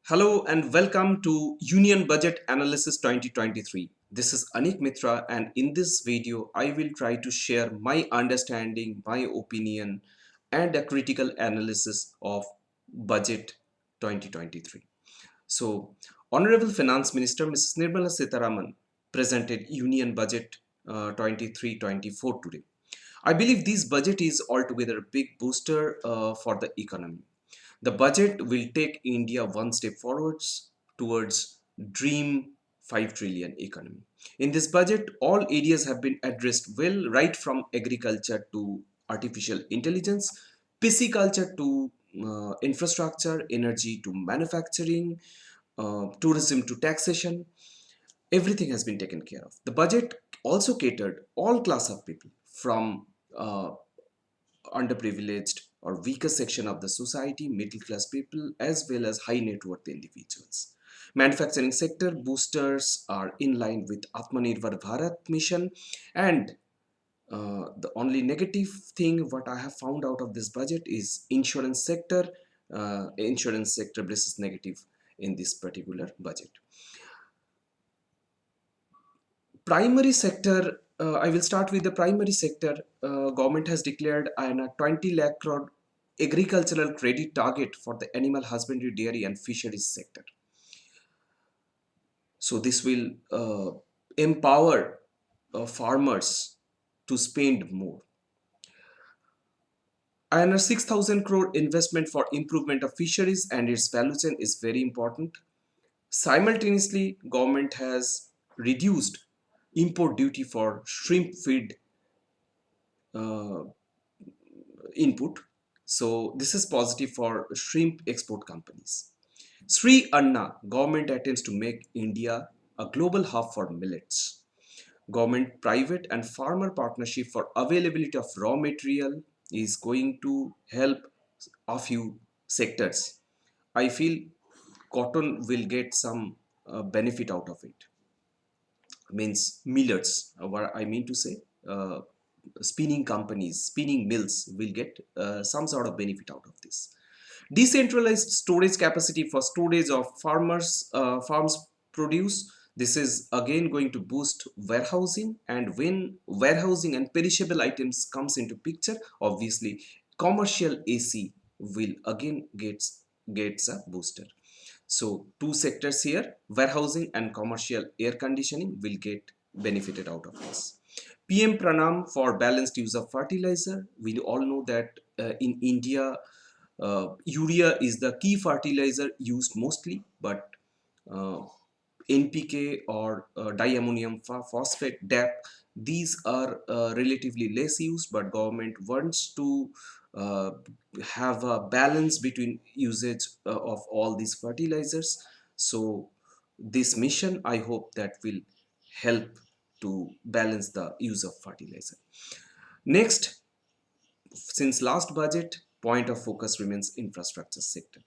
Hello and welcome to Union Budget Analysis 2023. This is Anik Mitra, and in this video I will try to share my understanding, my opinion and a critical analysis of Budget 2023. So, Honorable Finance Minister Mrs. Nirmala Sitharaman presented Union Budget 23-24 today. I believe this budget is altogether a big booster for the economy. The budget will take India one step forwards towards dream 5 trillion economy. In this budget, all areas have been addressed well, right from agriculture to artificial intelligence, pisciculture to infrastructure, energy to manufacturing, tourism to taxation. Everything has been taken care of. The budget also catered all class of people from underprivileged or weaker section of the society, middle class people, as well as high net worth individuals. Manufacturing sector boosters are in line with Atmanirbhar Bharat mission, and the only negative thing what I have found out of this budget is insurance sector. Insurance sector places negative in this particular budget. Primary sector, I will start with the primary sector. Government has declared an 20 lakh crore agricultural credit target for the animal husbandry, dairy and fisheries sector. So this will empower farmers to spend more. And a 6,000 crore investment for improvement of fisheries and its value chain is very important. Simultaneously, government has reduced import duty for shrimp feed uh, input. So this is positive for shrimp export companies. Sri Anna, government attempts to make India a global hub for millets. Government, private and farmer partnership for availability of raw material is going to help a few sectors. I feel cotton will get some benefit out of it. Means millets, what I mean to say, spinning companies, spinning mills will get some sort of benefit out of this. Decentralized storage capacity for storage of farms produce. This is again going to boost warehousing, and when warehousing and perishable items comes into picture, obviously commercial AC will again gets a booster. So two sectors here, warehousing and commercial air conditioning, will get benefited out of this. PM Pranam for balanced use of fertilizer. We all know that in India, urea is the key fertilizer used mostly, but uh, NPK or diammonium phosphate DAP, these are relatively less used, but government wants to uh, have a balance between usage of all these fertilizers. So this mission, I hope that will help to balance the use of fertilizer. Next, since last budget, point of focus remains infrastructure sector.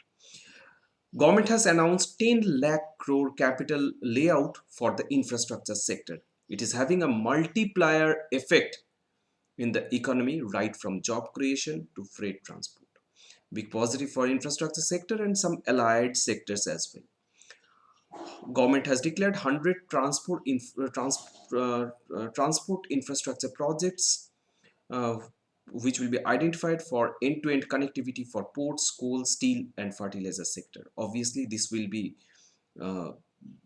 Government has announced 10 lakh crore capital layout for the infrastructure sector. It is having a multiplier effect in the economy, right from job creation to freight transport. Big positive for infrastructure sector and some allied sectors as well. Government has declared 100 transport infrastructure projects, uh, which will be identified for end-to-end connectivity for ports, coal, steel and fertilizer sector. Obviously this will be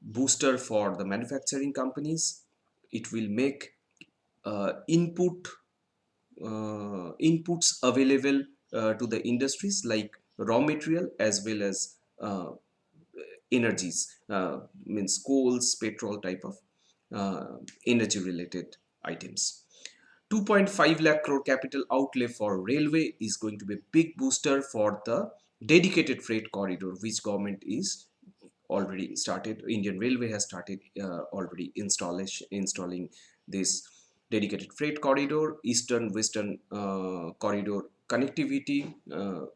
booster for the manufacturing companies. It will make inputs available to the industries like raw material as well as energies, means coals, petrol type of energy related items. 2.5 lakh crore capital outlay for railway is going to be a big booster for the dedicated freight corridor, which government is already started. Indian Railway has started already installing this dedicated freight corridor. Eastern Western corridor connectivity will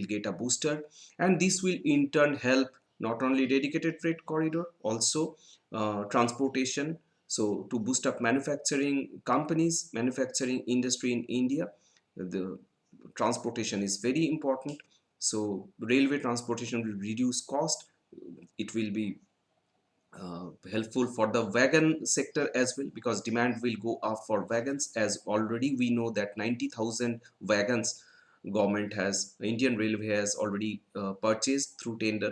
get a booster, and this will in turn help not only dedicated freight corridor, also transportation. So to boost up manufacturing companies, manufacturing industry in India, the transportation is very important. So railway transportation will reduce cost. It will be helpful for the wagon sector as well, because demand will go up for wagons, as already we know that 90,000 wagons government has, Indian Railway has already purchased through tender.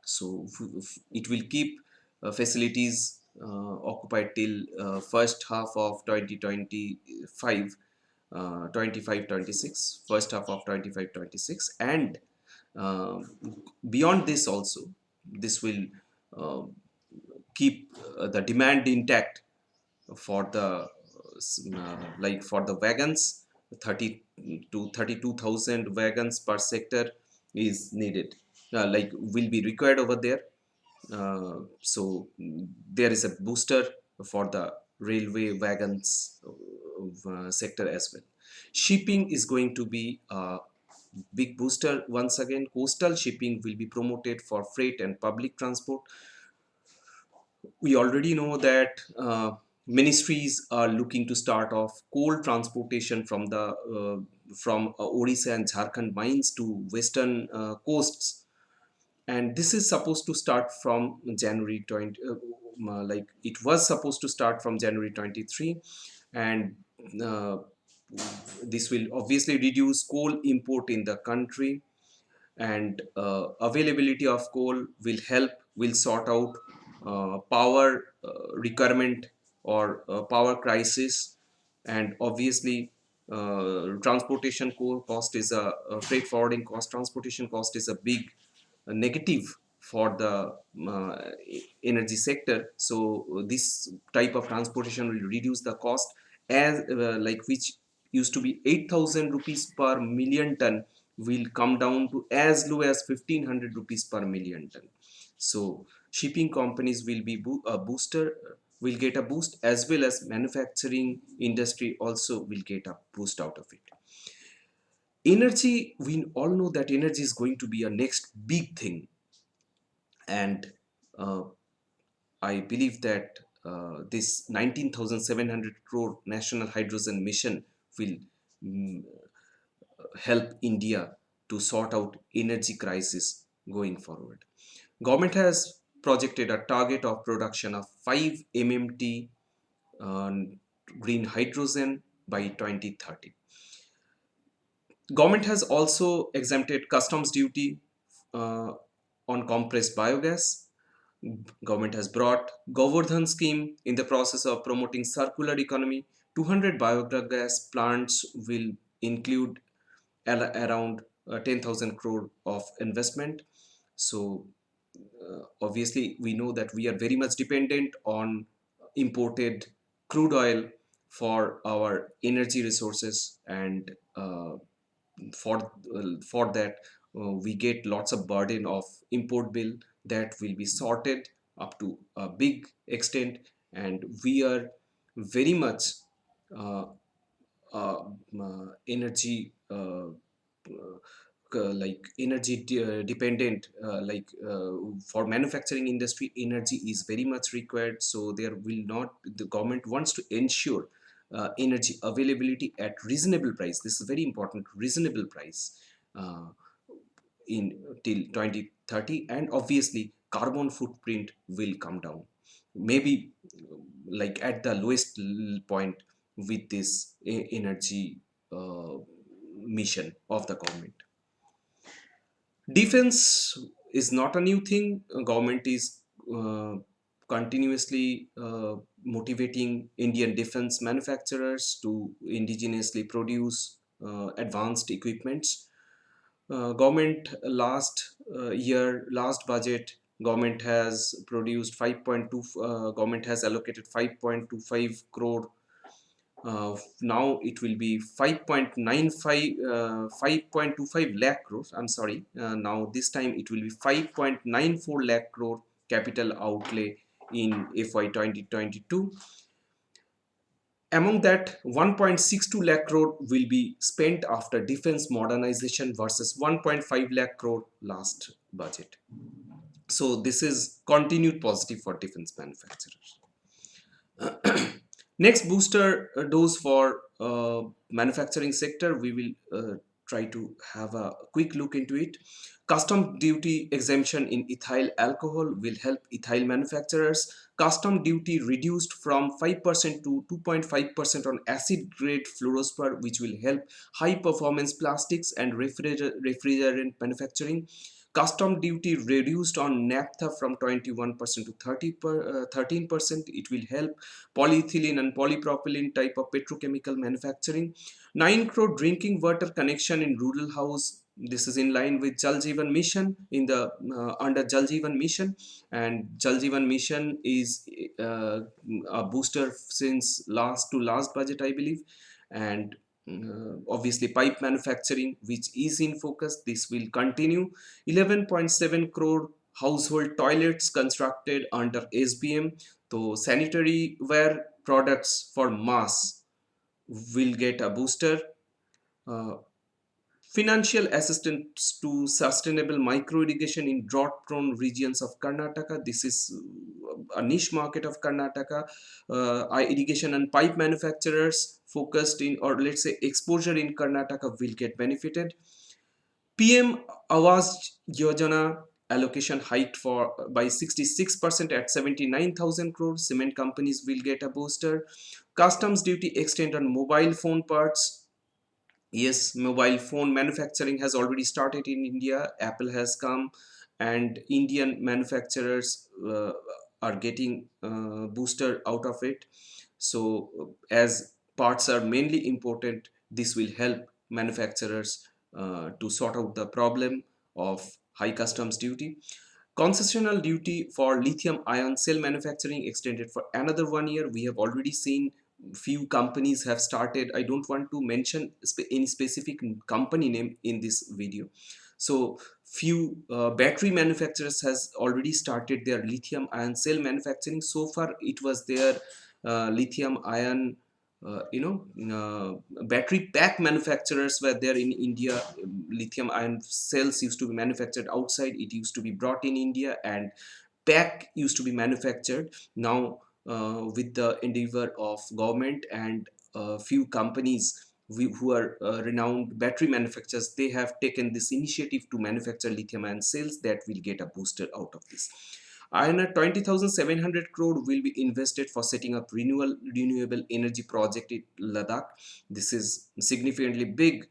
So it will keep facilities occupied till first half of 2025, 25-26, first half of 25-26, and uh, beyond this also, this will uh, keep the demand intact for the like for the wagons. 30 to 32,000 wagons per sector is needed, like will be required over there. So there is a booster for the railway wagons sector as well. Shipping is going to be a big booster once again. Coastal shipping will be promoted for freight and public transport. We already know that ministries are looking to start off coal transportation from the Odisha and Jharkhand mines to western coasts, and this is supposed to start from January 20, like it was supposed to start from January 23, and uh, this will obviously reduce coal import in the country, and availability of coal will help, will sort out power requirement or power crisis. And obviously transportation cost is freight forwarding cost, transportation cost is a big negative for the energy sector. So this type of transportation will reduce the cost, as like which used to be 8,000 rupees per million ton will come down to as low as 1,500 rupees per million ton. So shipping companies will be a booster, will get a boost, as well as manufacturing industry also will get a boost out of it. Energy, we all know that energy is going to be a next big thing, and uh, I believe that this 19,700 crore national hydrogen mission will mm, help India to sort out energy crisis going forward. Government has projected a target of production of 5 MMT green hydrogen by 2030. Government has also exempted customs duty uh, on compressed biogas. Government has brought Govardhan scheme in the process of promoting circular economy. 200 biogas plants will include around 10,000 crore of investment. So obviously we know that we are very much dependent on imported crude oil for our energy resources, and for that we get lots of burden of import bill that will be sorted up to a big extent, and we are very much uh, energy like energy dependent, like for manufacturing industry energy is very much required. So there will not, the government wants to ensure energy availability at reasonable price. This is very important, reasonable price uh, in till 2030, and obviously carbon footprint will come down, maybe like at the lowest point with this energy uh, mission of the government. Defense is not a new thing. Government is uh, continuously motivating Indian defense manufacturers to indigenously produce advanced equipments. Government last year, last budget, government has produced 5.2, government has allocated 5.25 crore. Now it will be 5.95 5.25 lakh crores, I'm sorry. Now this time it will be 5.94 lakh crore capital outlay in FY 2022. Among that, 1.62 lakh crore will be spent after defense modernization versus 1.5 lakh crore last budget. So this is continued positive for defense manufacturers. Next booster dose for manufacturing sector, we will try to have a quick look into it. Custom duty exemption in ethyl alcohol will help ethyl manufacturers. Custom duty reduced from 5% to 2.5% on acid grade fluorospar, which will help high performance plastics and refrigerant manufacturing. Custom duty reduced on naphtha from 21% to 13%. It will help polyethylene and polypropylene type of petrochemical manufacturing. 9 crore drinking water connection in rural house. This is in line with Jal Jeevan Mission in the under Jal Jeevan Mission, and Jal Jeevan Mission is a booster since last budget, I believe. And obviously pipe manufacturing, which is in focus, this will continue. 11.7 crore household toilets constructed under SBM. So sanitary ware products for mass will get a booster. Uh, Financial assistance to sustainable micro irrigation in drought prone regions of Karnataka. This is a niche market of Karnataka. Irrigation and pipe manufacturers focused in, or let's say exposure in Karnataka, will get benefited. PM Awas Yojana allocation hiked for by 66% at 79,000 crore. Cement companies will get a booster. Customs duty extend on mobile phone parts. Yes, mobile phone manufacturing has already started in India. Apple has come, and Indian manufacturers are getting booster out of it. So as parts are mainly important, this will help manufacturers to sort out the problem of high customs duty. Concessional duty for lithium ion cell manufacturing extended for another 1 year. We have already seen few companies have started. I don't want to mention any specific company name in this video. So few battery manufacturers has already started their lithium ion cell manufacturing. So far it was their lithium ion battery pack manufacturers were there in India. Lithium ion cells used to be manufactured outside, it used to be brought in India, and pack used to be manufactured. Now with the endeavor of government and few companies who are renowned battery manufacturers, they have taken this initiative to manufacture lithium ion cells that will get a booster out of this. INR 20,700 crore will be invested for setting up renewable energy project in Ladakh. This is significantly big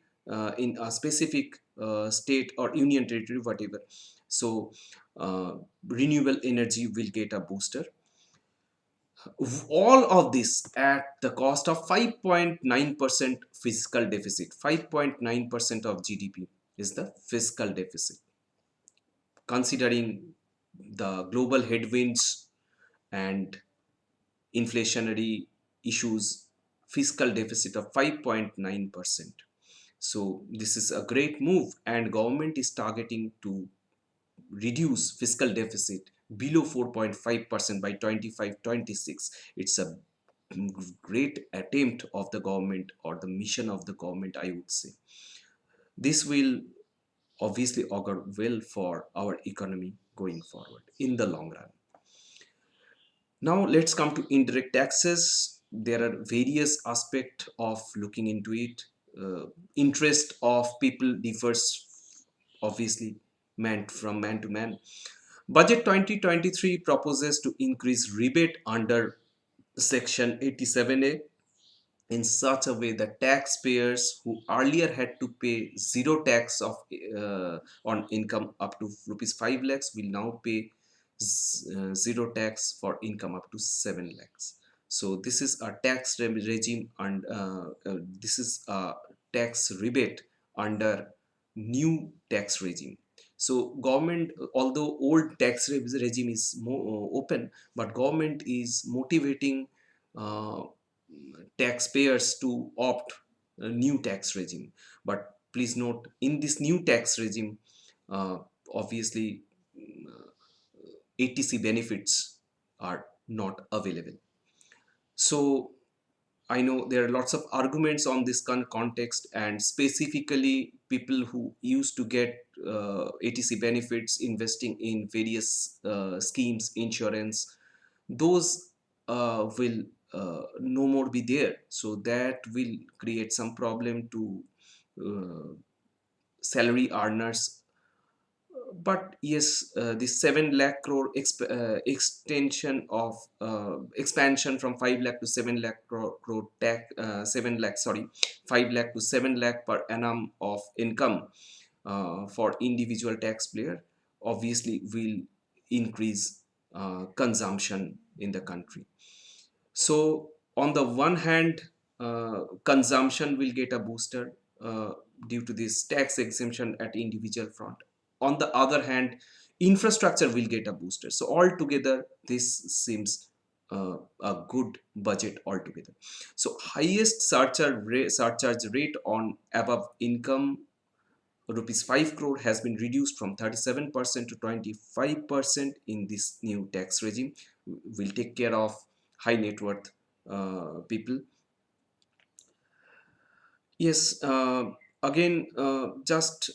in a specific state or union territory, whatever. So renewable energy will get a booster. All of this at the cost of 5.9% fiscal deficit. 5.9% of GDP is the fiscal deficit. Considering the global headwinds and inflationary issues, fiscal deficit of 5.9%. So this is a great move, and government is targeting to reduce fiscal deficit below 4.5% by 25-26. It's a great attempt of the government, or the mission of the government, I would say. This will obviously augur well for our economy going forward in the long run. Now let's come to indirect taxes. There are various aspects of looking into it. Interest of people differs obviously from man to man. Budget 2023 proposes to increase rebate under Section 87A in such a way that taxpayers who earlier had to pay zero tax of on income up to rupees 5 lakhs will now pay zero tax for income up to 7 lakhs. So this is a tax regime, and this is a tax rebate under new tax regime. So government, although old tax regime is more open, but government is motivating uh, taxpayers to opt a new tax regime. But please note, in this new tax regime, uh, obviously ATC benefits are not available. So I know there are lots of arguments on this context, and specifically people who used to get ATC benefits investing in various schemes, insurance, those will no more be there. So that will create some problem to salary earners. But yes, the 7 lakh crore extension of expansion from 5 lakh to 7 lakh crore tax, 7 lakh, sorry, 5 lakh to 7 lakh per annum of income for individual taxpayer obviously will increase consumption in the country. So on the one hand, consumption will get a booster due to this tax exemption at individual front. On the other hand, infrastructure will get a booster. So altogether, this seems a good budget altogether. So highest surcharge rate on above income rupees 5 crore has been reduced from 37% to 25% in this new tax regime. Will take care of high net worth people. Yes, again, just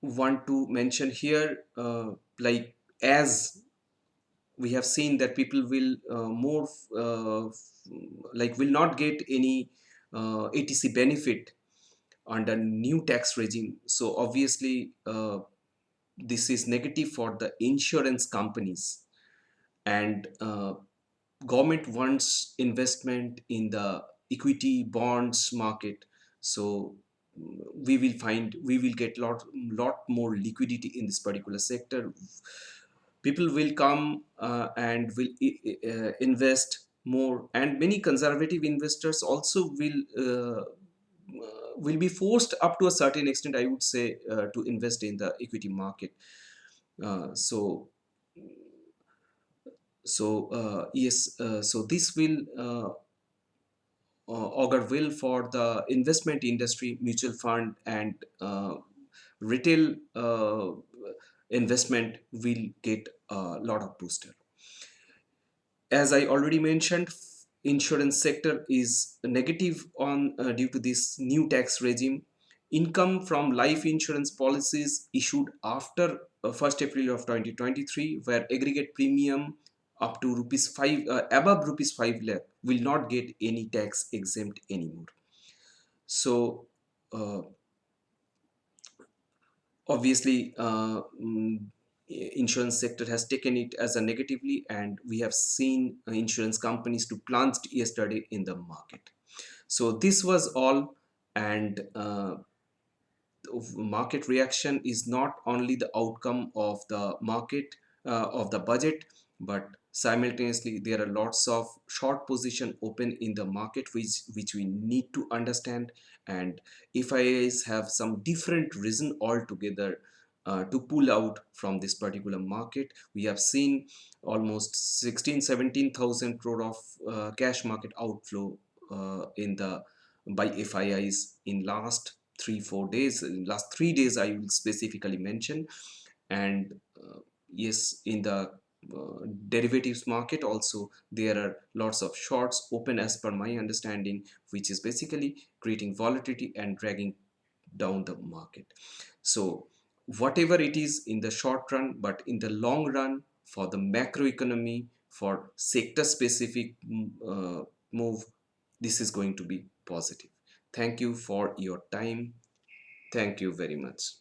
want to mention here, like as we have seen that people will more like will not get any ATC benefit under new tax regime. So obviously, this is negative for the insurance companies, and government wants investment in the equity bonds market. So we will get lot more liquidity in this particular sector. People will come and will invest more, and many conservative investors also will be forced up to a certain extent, I would say, to invest in the equity market. So yes, so this will augur well for the investment industry, mutual fund, and retail investment will get a lot of booster. As I already mentioned, insurance sector is negative on due to this new tax regime. Income from life insurance policies issued after 1st April of 2023, where aggregate premium up to rupees 5 above rupees 5 lakh will not get any tax exempt anymore. So uh, obviously, insurance sector has taken it as a negatively, and we have seen insurance companies to plunge yesterday in the market. So this was all, and market reaction is not only the outcome of the market of the budget, but simultaneously there are lots of short position open in the market which we need to understand. And FIIs have some different reason altogether to pull out from this particular market. We have seen almost 16-17,000 crore of cash market outflow in the by FIIs in last 3-4 days. In last 3 days, I will specifically mention. And yes, in the derivatives market also there are lots of shorts open as per my understanding, which is basically creating volatility and dragging down the market. So whatever it is in the short run, but in the long run, for the macroeconomy, for sector specific move, this is going to be positive. Thank you for your time. Thank you very much.